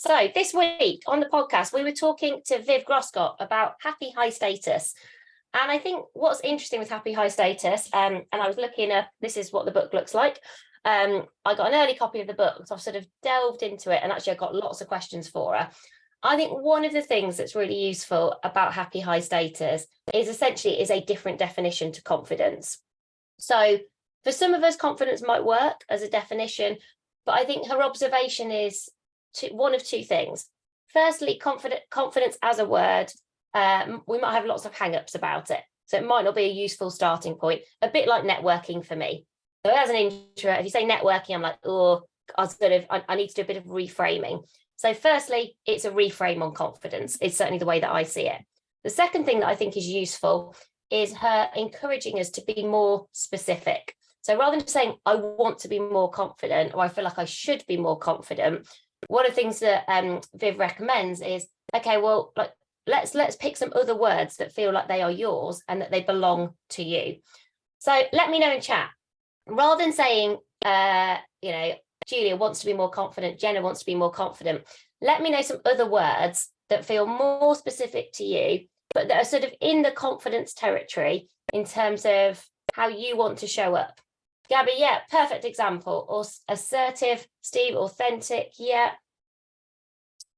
So this week on the podcast, we were talking to Viv Groscott about happy high status. And I think what's interesting with happy high status, and I was looking at, this is what the book looks like. I got an early copy of the book, so I've sort of delved into it, and actually I got lots of questions for her. I think one of the things that's really useful about happy high status is essentially is a different definition to confidence. So for some of us, confidence might work as a definition, but I think her observation is one of two things. Firstly, confidence as a word, we might have lots of hang-ups about it. So it might not be a useful starting point, a bit like networking for me. So as an intro, if you say networking, I'm like, oh, I need to do a bit of reframing. So firstly, it's a reframe on confidence. It's certainly the way that I see it. The second thing that I think is useful is her encouraging us to be more specific. So rather than saying, I want to be more confident, or I feel like I should be more confident, one of the things that Viv recommends is, okay, well, like let's pick some other words that feel like they are yours and that they belong to you. So let me know in chat. Rather than saying, Julia wants to be more confident, Jenna wants to be more confident, let me know some other words that feel more specific to you, but that are sort of in the confidence territory in terms of how you want to show up. Gabby, yeah, perfect example. Or assertive. Steve, authentic, yeah.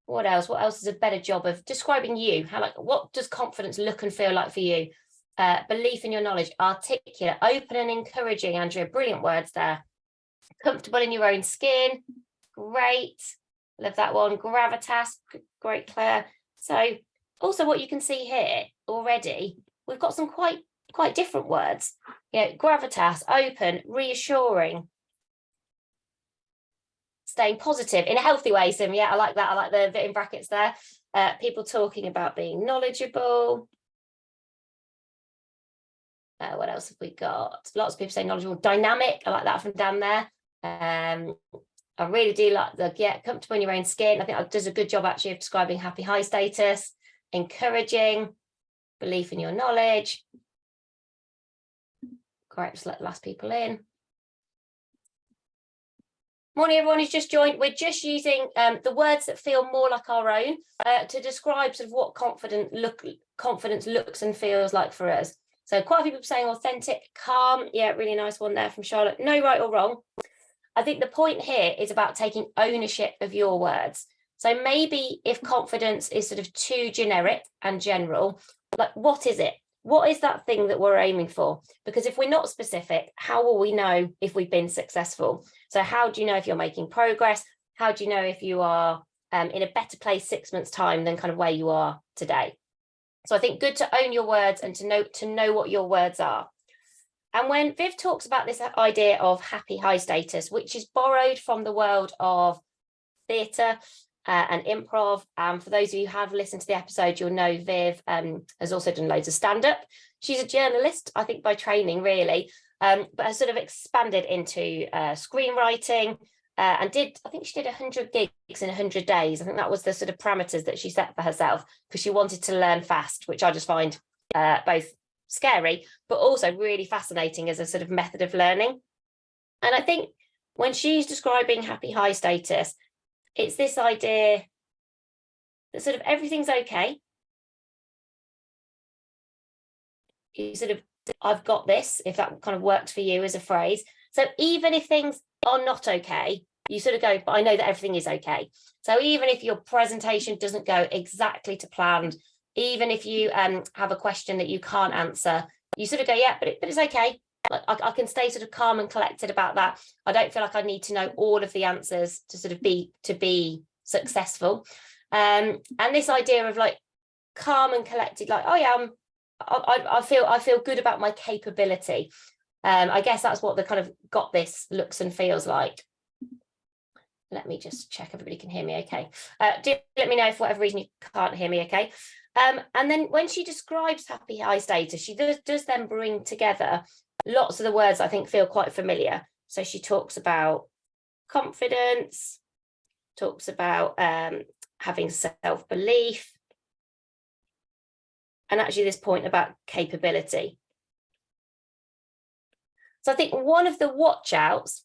What else? What else is a better job of describing you? What does confidence look and feel like for you? Belief in your knowledge, articulate, open and encouraging, Andrea, brilliant words there. Comfortable in your own skin, great. Love that one. Gravitas, great, Claire. So also what you can see here already, we've got some quite different words. Gravitas, open, reassuring, staying positive in a healthy way. Sim, yeah, I like that. I like the bit in brackets there. People talking about being knowledgeable. What else have we got? Lots of people say knowledgeable, dynamic. I like that from down there. I really do like comfortable in your own skin. I think that does a good job actually of describing happy high status, encouraging, belief in your knowledge. Correct, just let the last people in. Morning, everyone who's just joined. We're just using the words that feel more like our own to describe sort of what confidence looks and feels like for us. So quite a few people saying authentic, calm. Yeah, really nice one there from Charlotte. No right or wrong. I think the point here is about taking ownership of your words. So maybe if confidence is sort of too generic and general, like what is it? What is that thing that we're aiming for? Because if we're not specific, how will we know if we've been successful? So how do you know if you're making progress? How do you know if you are in a better place 6 months' time than kind of where you are today? So I think good to own your words and to know what your words are. And when Viv talks about this idea of happy high status, which is borrowed from the world of theatre and improv, for those of you who have listened to the episode, you'll know Viv has also done loads of stand-up. She's a journalist, I think, by training, really, but has sort of expanded into screenwriting and I think she did 100 gigs in 100 days. I think that was the sort of parameters that she set for herself because she wanted to learn fast, which I just find both scary, but also really fascinating as a sort of method of learning. And I think when she's describing happy high status, it's this idea that sort of everything's okay. You sort of, I've got this, if that kind of works for you as a phrase. So even if things are not okay, you sort of go, but I know that everything is okay. So even if your presentation doesn't go exactly to plan, even if you have a question that you can't answer, you sort of go, yeah, but it's okay. Like I can stay sort of calm and collected about that. I don't feel like I need to know all of the answers to sort of be successful. And this idea of like calm and collected, like, oh yeah, I feel good about my capability. I guess that's what the kind of got this looks and feels like. Let me just check everybody can hear me okay. Do let me know if for whatever reason you can't hear me okay. And then when she describes happy high status, she does then bring together lots of the words I think feel quite familiar. So she talks about confidence, talks about having self-belief, and actually this point about capability. So I think one of the watch outs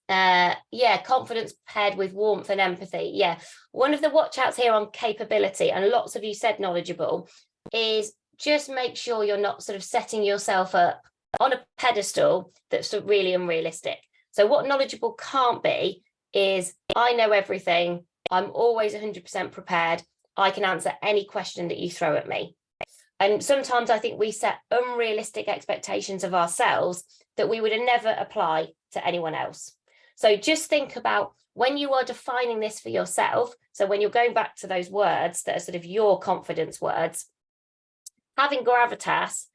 Yeah, confidence paired with warmth and empathy. Yeah, one of the watch outs here on capability, and lots of you said knowledgeable, is just make sure you're not sort of setting yourself up on a pedestal that's really unrealistic. So what knowledgeable can't be is, I know everything, I'm always 100% prepared, I can answer any question that you throw at me. And sometimes I think we set unrealistic expectations of ourselves that we would never apply to anyone else. So just think about when you are defining this for yourself. So when you're going back to those words that are sort of your confidence words, having gravitas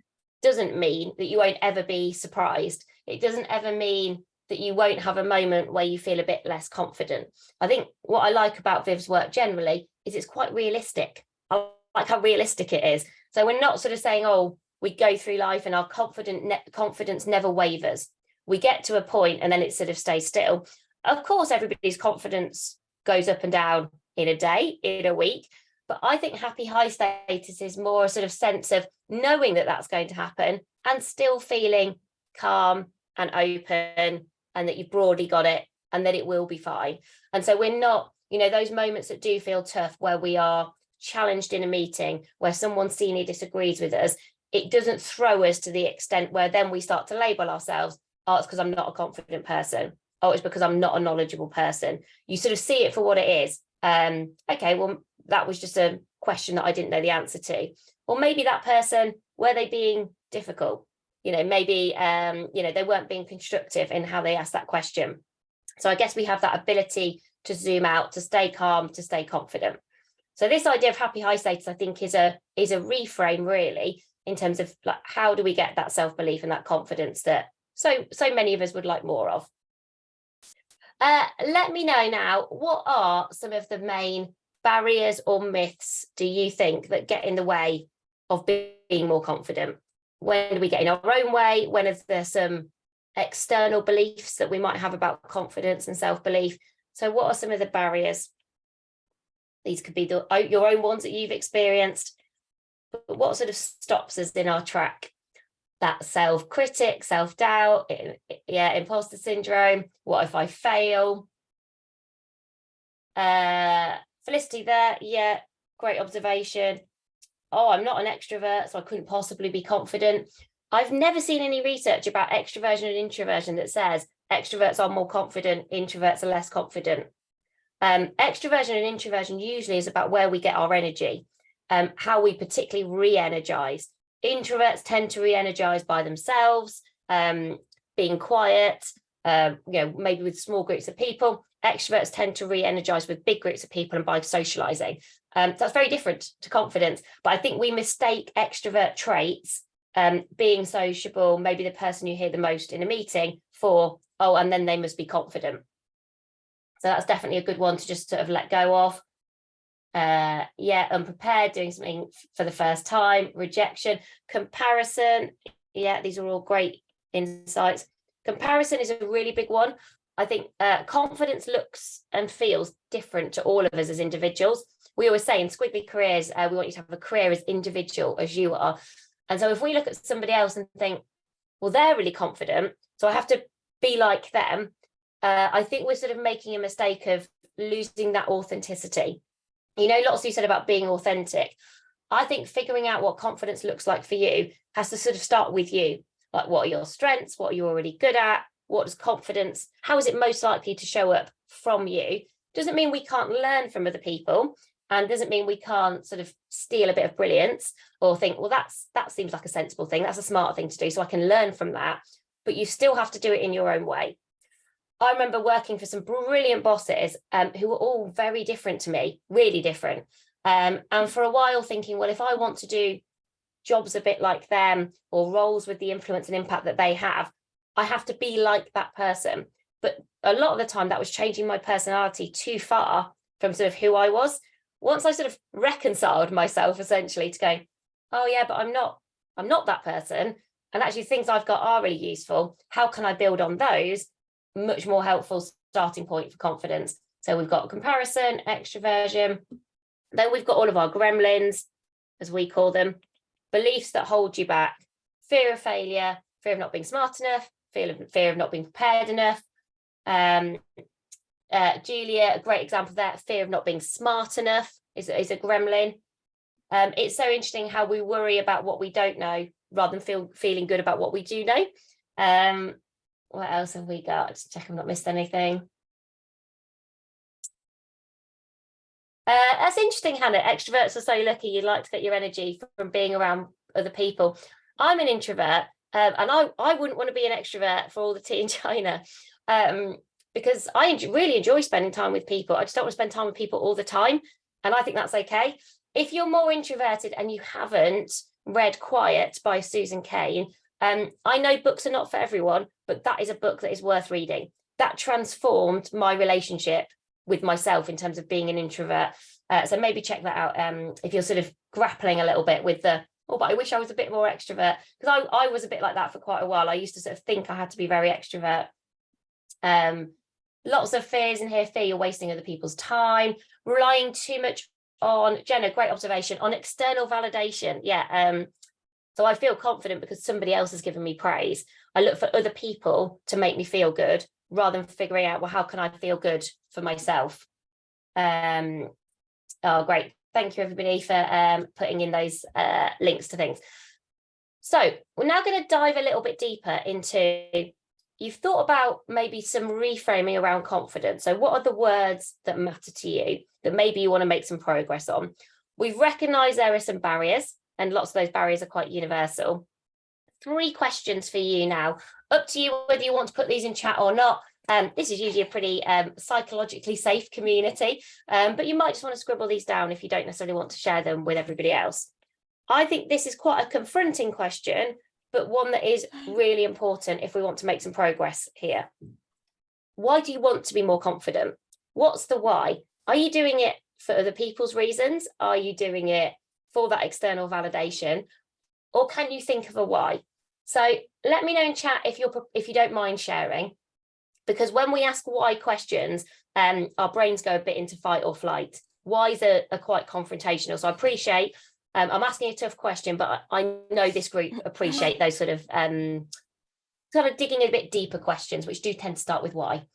doesn't mean that you won't ever be surprised. It doesn't ever mean that you won't have a moment where you feel a bit less confident. I think what I like about Viv's work generally is it's quite realistic. I like how realistic it is. So we're not sort of saying, oh, we go through life and our confidence never wavers. We get to a point and then it sort of stays still. Of course, everybody's confidence goes up and down in a day, in a week. But I think happy high status is more a sort of sense of knowing that that's going to happen and still feeling calm and open, and that you've broadly got it and that it will be fine. And so we're not, those moments that do feel tough where we are challenged in a meeting, where someone senior disagrees with us, it doesn't throw us to the extent where then we start to label ourselves, oh, it's because I'm not a confident person. Oh, it's because I'm not a knowledgeable person. You sort of see it for what it is. Okay, well, that was just a question that I didn't know the answer to. Or maybe that person, were they being difficult? Maybe, they weren't being constructive in how they asked that question. So I guess we have that ability to zoom out, to stay calm, to stay confident. So this idea of happy high status, I think, is a reframe really in terms of like, how do we get that self-belief and that confidence that so many of us would like more of. Let me know now, what are some of the main barriers or myths do you think that get in the way of being more confident? When do we get in our own way? When is there some external beliefs that we might have about confidence and self-belief? So what are some of the barriers? These could be your own ones that you've experienced, but what sort of stops us in our track? That self-critic, self-doubt, imposter syndrome. What if I fail? Felicity there, yeah, great observation. Oh, I'm not an extrovert, so I couldn't possibly be confident. I've never seen any research about extroversion and introversion that says extroverts are more confident, introverts are less confident. Extroversion and introversion usually is about where we get our energy, how we particularly re-energize. Introverts tend to re-energize by themselves, being quiet, maybe with small groups of people. Extroverts tend to re-energize with big groups of people and by socializing. That's very different to confidence. But I think we mistake extrovert traits, being sociable, maybe the person you hear the most in a meeting, for, oh, and then they must be confident. So that's definitely a good one to just sort of let go of. Unprepared, doing something for the first time, rejection, comparison. Yeah, these are all great insights. Comparison is a really big one. I think confidence looks and feels different to all of us as individuals. We always say in Squiggly careers, we want you to have a career as individual as you are. And so if we look at somebody else and think, well, they're really confident, so I have to be like them, I think we're sort of making a mistake of losing that authenticity. Lots of you said about being authentic. I think figuring out what confidence looks like for you has to sort of start with you. Like, what are your strengths? What are you already good at? What is confidence? How is it most likely to show up from you? Doesn't mean we can't learn from other people, and doesn't mean we can't sort of steal a bit of brilliance or think, well, that seems like a sensible thing. That's a smart thing to do, so I can learn from that. But you still have to do it in your own way. I remember working for some brilliant bosses who were all very different to me, really different. And for a while thinking, well, if I want to do jobs a bit like them or roles with the influence and impact that they have, I have to be like that person. But a lot of the time that was changing my personality too far from sort of who I was. Once I sort of reconciled myself essentially to going, oh yeah, but I'm not that person. And actually things I've got are really useful. How can I build on those? Much more helpful starting point for confidence. So we've got comparison, extroversion. Then we've got all of our gremlins, as we call them, beliefs that hold you back, fear of failure, fear of not being smart enough, fear of not being prepared enough, Julia, a great example there, fear of not being smart enough is a gremlin. It's so interesting how we worry about what we don't know rather than feeling good about what we do know. What else have we got? Just check I've not missed anything. That's interesting, Hannah. Extroverts are so lucky. You'd like to get your energy from being around other people. I'm an introvert, and I wouldn't want to be an extrovert for all the tea in China, because I really enjoy spending time with people. I just don't want to spend time with people all the time, and I think that's okay. If you're more introverted and you haven't read Quiet by Susan Cain, I know books are not for everyone, but that is a book that is worth reading. That transformed my relationship with myself in terms of being an introvert. So maybe check that out if you're sort of grappling a little bit with the, oh, but I wish I was a bit more extrovert, because I was a bit like that for quite a while. I used to sort of think I had to be very extrovert. Lots of fears in here. Fear you're wasting other people's time, relying too much on, Jenna, great observation, on external validation. Yeah. So I feel confident because somebody else has given me praise. I look for other people to make me feel good rather than figuring out, well, how can I feel good for myself? Oh, great. Thank you, everybody, for putting in those links to things. So we're now going to dive a little bit deeper into, you've thought about maybe some reframing around confidence. So what are the words that matter to you that maybe you want to make some progress on? We've recognized there are some barriers, and lots of those barriers are quite universal. 3 questions for you now. Up to you whether you want to put these in chat or not. This is usually a pretty psychologically safe community, but you might just want to scribble these down if you don't necessarily want to share them with everybody else. I think this is quite a confronting question, but one that is really important if we want to make some progress here. Why do you want to be more confident? What's the why? Are you doing it for other people's reasons? Are you doing it for that external validation? Or can you think of a why? So let me know in chat if you don't mind sharing, because when we ask why questions, our brains go a bit into fight or flight. Whys are quite confrontational. So I appreciate, I'm asking a tough question, but I know this group appreciate those sort of digging a bit deeper questions, which do tend to start with why.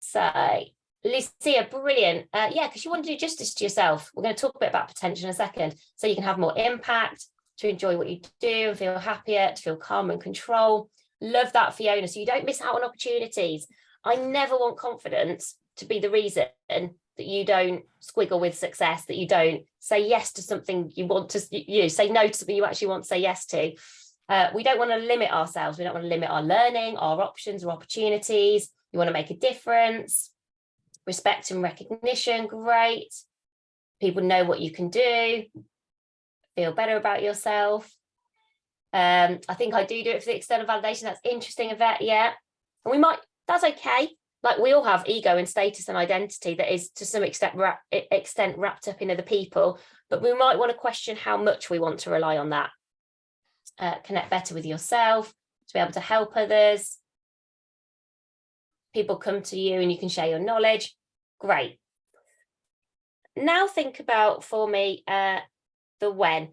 So Lucia, brilliant. Yeah, because you want to do justice to yourself. We're going to talk a bit about potential in a second, so you can have more impact, to enjoy what you do and feel happier, to feel calm and control. Love that, Fiona. So you don't miss out on opportunities. I never want confidence to be the reason that you don't squiggle with success, that you don't say yes to something you want to, say no to something you actually want to say yes to. We don't want to limit ourselves. We don't want to limit our learning, our options or opportunities. You want to make a difference. Respect and recognition, great. People know what you can do. Feel better about yourself. I think I do it for the external validation. That's interesting, Yvette. Yeah. And that's okay. Like, we all have ego and status and identity that is to some extent wrapped up in other people, but we might want to question how much we want to rely on that. Connect better with yourself, to be able to help others. People come to you and you can share your knowledge. Great. Now think about, for me, the when.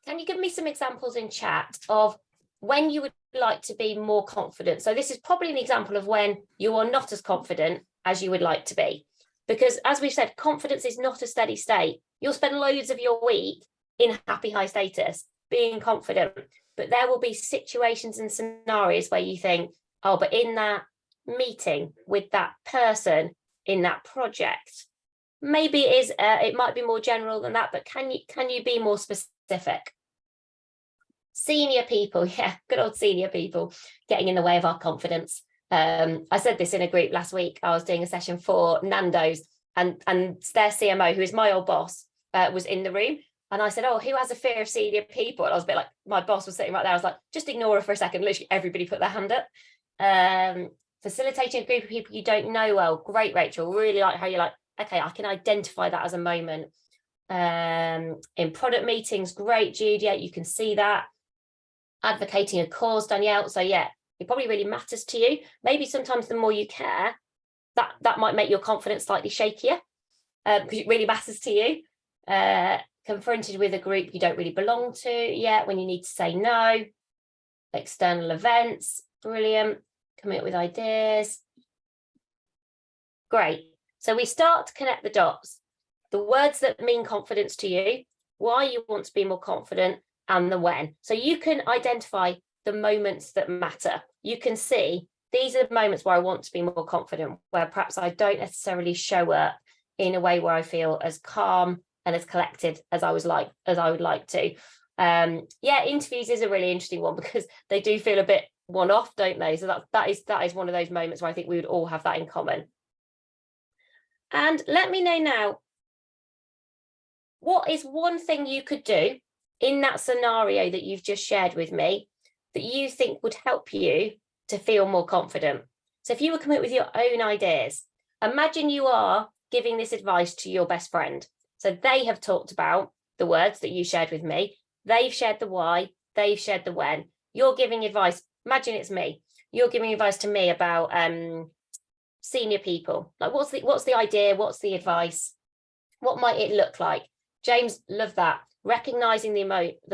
Can you give me some examples in chat of when you would like to be more confident? So this is probably an example of when you are not as confident as you would like to be. Because as we've said, confidence is not a steady state. You'll spend loads of your week in happy high status, being confident. But there will be situations and scenarios where you think, oh, but in that meeting with that person, in that project, maybe it might be more general than that, but can you be more specific? Senior people, yeah, good old senior people getting in the way of our confidence. I said this in a group last week. I was doing a session for Nando's, and their CMO, who is my old boss, was in the room. And I said, oh, who has a fear of senior people? And I was a bit like, my boss was sitting right there. I was like, just ignore her for a second. Literally everybody put their hand up. Facilitating a group of people you don't know well. Great, Rachel. Really like how you're like, okay, I can identify that as a moment. In product meetings, great, Julia, you can see that. Advocating a cause, Danielle. So yeah, it probably really matters to you. Maybe sometimes the more you care, that might make your confidence slightly shakier, because it really matters to you. Confronted with a group you don't really belong to yet, when you need to say no. External events, brilliant. Coming up with ideas. Great. So we start to connect the dots. The words that mean confidence to you, why you want to be more confident, and the when. So you can identify the moments that matter. You can see these are the moments where I want to be more confident, where perhaps I don't necessarily show up in a way where I feel as calm and as collected as I would like to. Yeah, interviews is a really interesting one because they do feel a bit one-off, don't they? So that is one of those moments where I think we would all have that in common. And let me know now, what is one thing you could do in that scenario that you've just shared with me that you think would help you to feel more confident? So if you were coming up with your own ideas, imagine you are giving this advice to your best friend. So they have talked about the words that you shared with me. They've shared the why, they've shared the when. You're giving advice. Imagine it's me. You're giving advice to me about senior people. Like what's the idea? What's the advice? What might it look like? James, love that. Recognizing the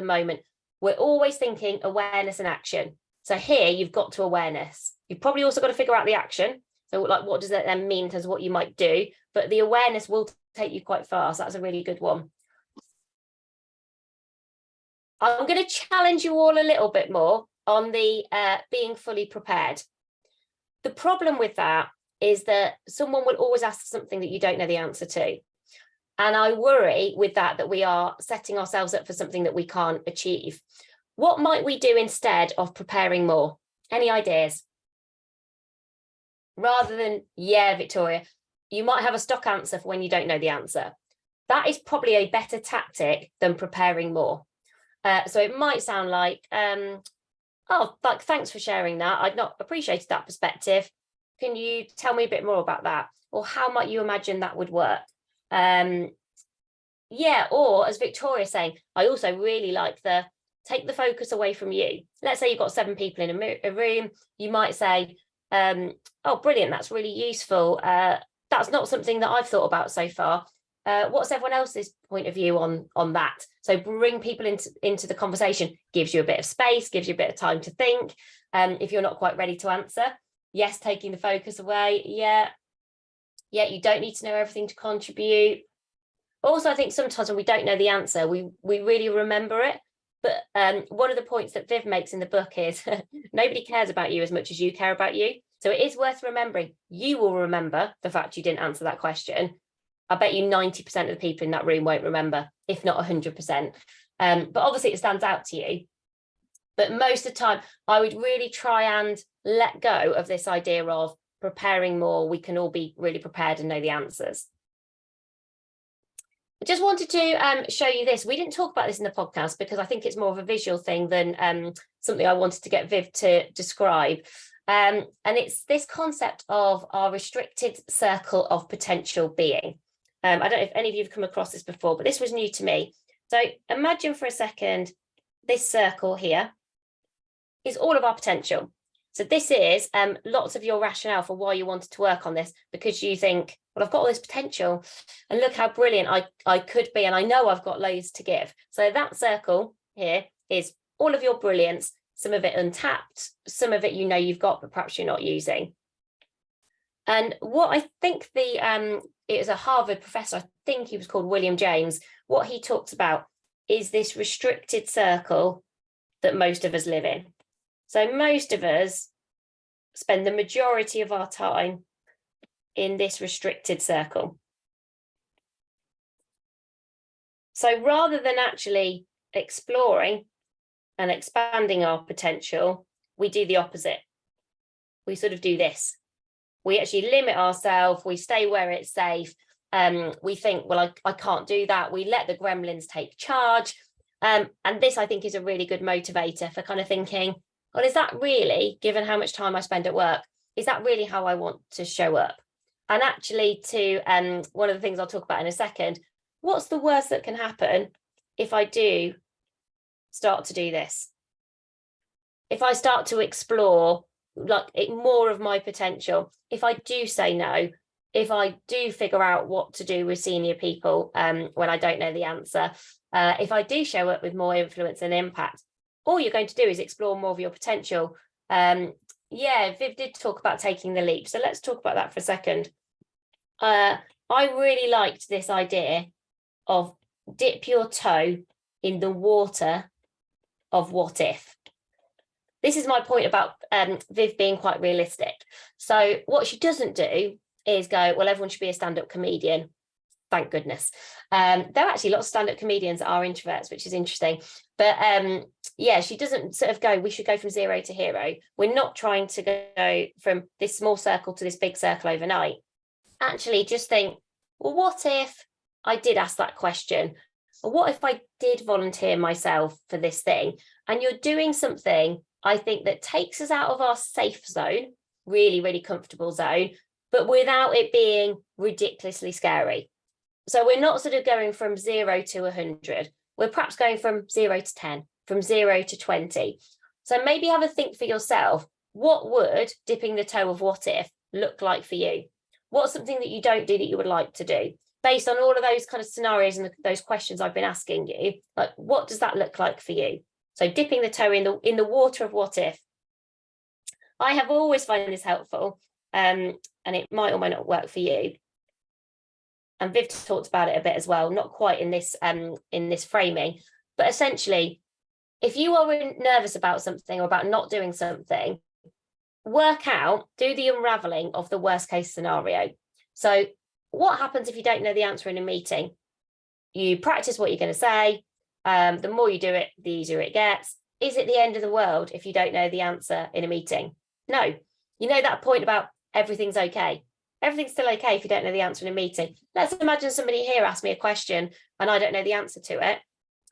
moment. We're always thinking awareness and action. So here you've got to awareness. You've probably also got to figure out the action. So like, what does that then mean in terms of what you might do? But the awareness will take you quite far. So that's a really good one. I'm going to challenge you all a little bit more on the being fully prepared. The problem with that is that someone will always ask something that you don't know the answer to. And I worry with that we are setting ourselves up for something that we can't achieve. What might we do instead of preparing more? Any ideas? Rather than, yeah, Victoria, you might have a stock answer for when you don't know the answer. That is probably a better tactic than preparing more. So it might sound like, oh, thanks for sharing that. I'd not appreciated that perspective. Can you tell me a bit more about that? Or how might you imagine that would work? Yeah, or as Victoria's saying, I also really like take the focus away from you. Let's say you've got 7 people in a room. You might say, oh, brilliant, that's really useful. That's not something that I've thought about so far. What's everyone else's point of view on that? So bring people into the conversation, gives you a bit of space, gives you a bit of time to think. If you're not quite ready to answer, yes, taking the focus away. Yeah, you don't need to know everything to contribute. Also, I think sometimes when we don't know the answer, we really remember it. But one of the points that Viv makes in the book is nobody cares about you as much as you care about you. So it is worth remembering. You will remember the fact you didn't answer that question. I bet you 90% of the people in that room won't remember, if not 100%. But obviously it stands out to you. But most of the time, I would really try and let go of this idea of preparing more. We can all be really prepared and know the answers. I just wanted to show you this. We didn't talk about this in the podcast because I think it's more of a visual thing than something I wanted to get Viv to describe. And it's this concept of our restricted circle of potential being. I don't know if any of you have come across this before, but this was new to me. So imagine for a second, this circle here is all of our potential. So this is lots of your rationale for why you wanted to work on this, because you think, well, I've got all this potential and look how brilliant I could be. And I know I've got loads to give. So that circle here is all of your brilliance, some of it untapped, some of it you know you've got, but perhaps you're not using. And what I think it was a Harvard professor, I think he was called William James, what he talks about is this restricted circle that most of us live in. So most of us spend the majority of our time in this restricted circle. So rather than actually exploring and expanding our potential, we do the opposite. We sort of do this. We actually limit ourselves. We stay where it's safe. We think, well, I can't do that. We let the gremlins take charge. And this, I think, is a really good motivator for kind of thinking, well, is that really, given how much time I spend at work, is that really how I want to show up? And actually one of the things I'll talk about in a second, what's the worst that can happen if I do start to do this? If I start to explore more of my potential, if I do say no, if I do figure out what to do with senior people when I don't know the answer, if I do show up with more influence and impact, all you're going to do is explore more of your potential. Yeah, Viv did talk about taking the leap. So let's talk about that for a second. I really liked this idea of dip your toe in the water of what if. This is my point about Viv being quite realistic. So what she doesn't do is go, well, everyone should be a stand-up comedian. Thank goodness. There are actually lots of stand-up comedians that are introverts, which is interesting. But yeah, she doesn't sort of go, we should go from zero to hero. We're not trying to go from this small circle to this big circle overnight. Actually, just think, well, what if I did ask that question? Or what if I did volunteer myself for this thing? And you're doing something, I think, that takes us out of our safe zone, really, really comfortable zone, but without it being ridiculously scary. So we're not sort of going from 0 to 100. We're perhaps going from 0 to 10, from 0 to 20. So maybe have a think for yourself. What would dipping the toe of what if look like for you? What's something that you don't do that you would like to do? Based on all of those kind of scenarios and those questions I've been asking you, like, what does that look like for you? So dipping the toe in the water of what if. I have always found this helpful, and it might or might not work for you. And Viv talked about it a bit as well, not quite in this framing, but essentially, if you are nervous about something or about not doing something, do the unraveling of the worst case scenario. So what happens if you don't know the answer in a meeting? You practice what you're going to say. The more you do it, the easier it gets. Is it the end of the world if you don't know the answer in a meeting? No. You know that point about everything's okay. Everything's still okay if you don't know the answer in a meeting. Let's imagine somebody here asked me a question and I don't know the answer to it.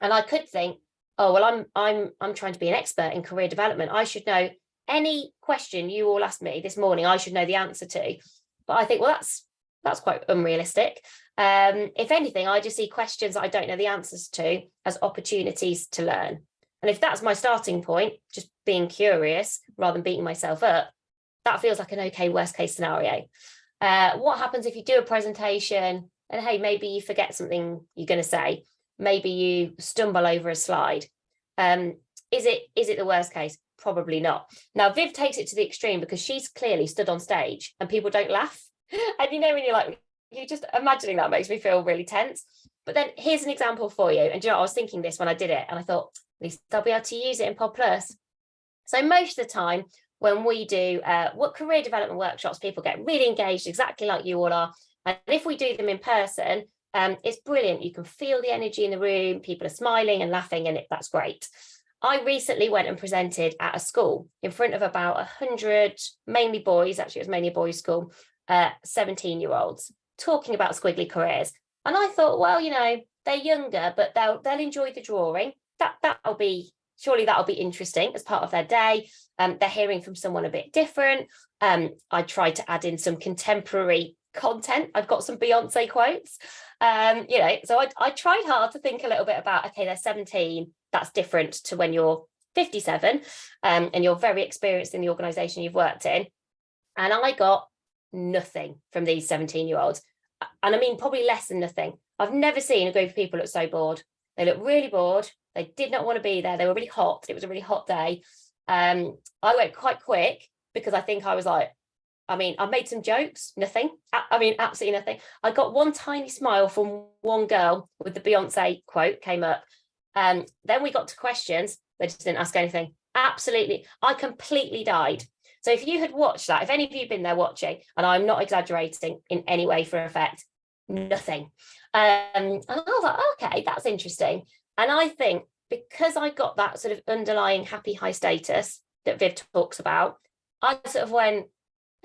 And I could think, oh, well, I'm trying to be an expert in career development. I should know any question you all asked me this morning, I should know the answer to. But I think, well, that's quite unrealistic. If anything, I just see questions that I don't know the answers to as opportunities to learn. And if that's my starting point, just being curious rather than beating myself up, that feels like an okay worst case scenario. What happens if you do a presentation and, hey, maybe you forget something you're going to say? Maybe you stumble over a slide. Is it the worst case? Probably not. Now, Viv takes it to the extreme because she's clearly stood on stage and people don't laugh. And you know, when you're just imagining that makes me feel really tense. But then here's an example for you. And you know, I was thinking this when I did it and I thought, at least I'll be able to use it in PodPlus. So most of the time when we do what career development workshops, people get really engaged, exactly like you all are. And if we do them in person, it's brilliant. You can feel the energy in the room. People are smiling and laughing, and that's great. I recently went and presented at a school in front of about 100, mainly boys, actually it was mainly a boys' school, 17-year-olds, talking about squiggly careers. And I thought, well, you know, they're younger, but they'll enjoy the drawing. Surely that'll be interesting as part of their day. They're hearing from someone a bit different. I tried to add in some contemporary content. I've got some Beyonce quotes. You know, so I tried hard to think a little bit about, okay, they're 17. That's different to when you're 57 and you're very experienced in the organisation you've worked in. And I got nothing from these 17-year-olds. And I mean, probably less than nothing. I've never seen a group of people look so bored. They looked really bored. They did not want to be there. They were really hot. It was a really hot day. I went quite quick because I think I was like, I mean, I made some jokes, nothing. I mean, absolutely nothing. I got one tiny smile from one girl with the Beyonce quote came up. Then we got to questions. They just didn't ask anything. Absolutely. I completely died. So if you had watched that, if any of you had been there watching, and I'm not exaggerating in any way for effect, nothing. And I was like, okay, that's interesting. And I think because I got that sort of underlying happy high status that Viv talks about, I sort of went,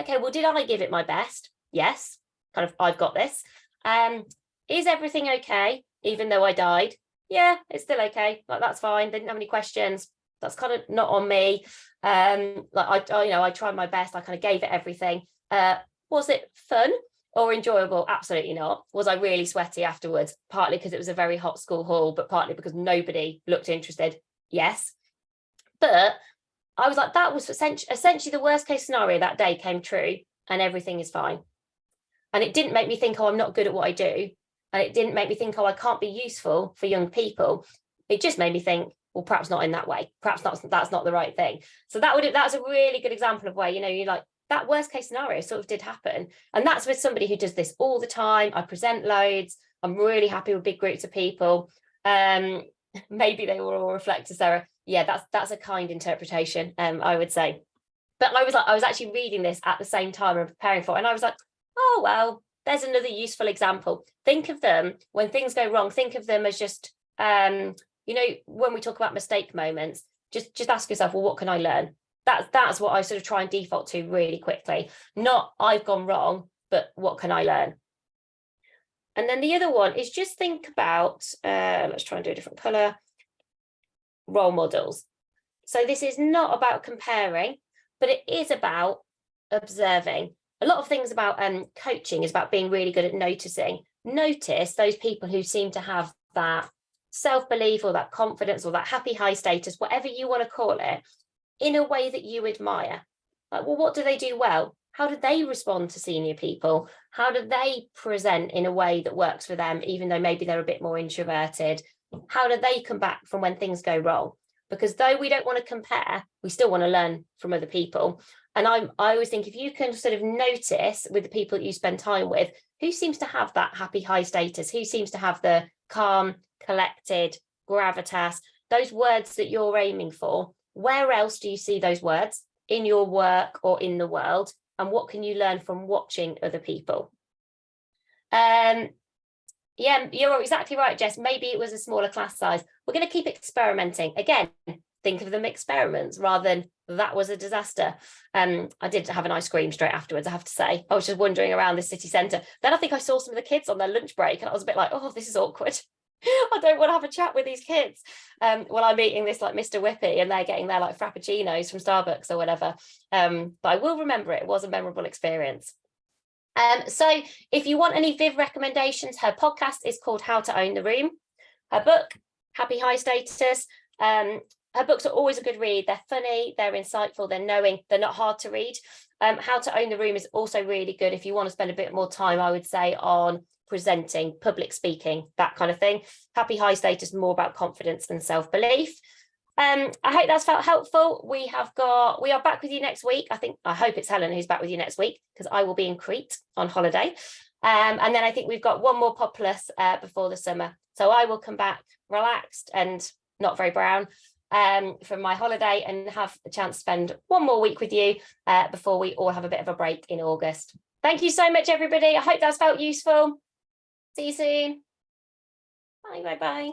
okay, well, did I give it my best? Yes, kind of, I've got this. Is everything okay, even though I died? Yeah, it's still okay. Like, that's fine. They didn't have any questions. That's kind of not on me. Like I tried my best. I kind of gave it everything. Was it fun or enjoyable? Absolutely not. Was I really sweaty afterwards? Partly because it was a very hot school hall, but partly because nobody looked interested. Yes. But I was like, that was essentially the worst case scenario that day came true and everything is fine. And it didn't make me think, oh, I'm not good at what I do. And it didn't make me think, oh, I can't be useful for young people. It just made me think, well, perhaps not in that way. Perhaps that's not the right thing. So that's a really good example of where, you know, you're like, that worst case scenario sort of did happen. And that's with somebody who does this all the time. I present loads. I'm really happy with big groups of people. Maybe they were all reflectors, Sarah. Yeah, that's a kind interpretation, I would say. But I was actually reading this at the same time and preparing for it, and I was like, oh, well, there's another useful example. Think of them when things go wrong. Think of them as just, you know, when we talk about mistake moments, just ask yourself, well, what can I learn? That's what I sort of try and default to really quickly. Not I've gone wrong, but what can I learn? And then the other one is just think about, let's try and do a different colour, role models. So this is not about comparing, but it is about observing. A lot of things about coaching is about being really good at noticing. Notice those people who seem to have that self-belief or that confidence or that happy high status, whatever you want to call it, in a way that you admire. Like, well, what do they do well? How do they respond to senior people? How do they present in a way that works for them, even though maybe they're a bit more introverted? How do they come back from when things go wrong? Because though we don't want to compare, we still want to learn from other people. And I always think if you can sort of notice with the people that you spend time with, who seems to have that happy high status, who seems to have the calm, collected, gravitas, those words that you're aiming for, where else do you see those words in your work or in the world? And what can you learn from watching other people? Yeah, you're exactly right, Jess. Maybe it was a smaller class size. We're going to keep experimenting. Again, think of them experiments rather than that was a disaster. I did have an ice cream straight afterwards, I have to say. I was just wandering around the city centre. Then I think I saw some of the kids on their lunch break and I was a bit like, oh, this is awkward. I don't want to have a chat with these kids while I'm eating this like Mr. Whippy and they're getting their like frappuccinos from Starbucks or whatever. But I will remember it. It was a memorable experience. So if you want any Viv recommendations, her podcast is called How to Own the Room. Her book, Happy High Status. Her books are always a good read. They're funny, they're insightful, they're knowing, they're not hard to read. How to Own the Room is also really good if you want to spend a bit more time, I would say, on presenting, public speaking, that kind of thing. Happy High Status, more about confidence and self-belief. I hope that's felt helpful. We are back with you next week. I hope it's Helen who's back with you next week because I will be in Crete on holiday. And then I think we've got one more PodPlus before the summer. So I will come back relaxed and not very brown from my holiday and have a chance to spend one more week with you before we all have a bit of a break in August. Thank you so much, everybody. I hope that's felt useful. See you soon. Bye, bye, bye.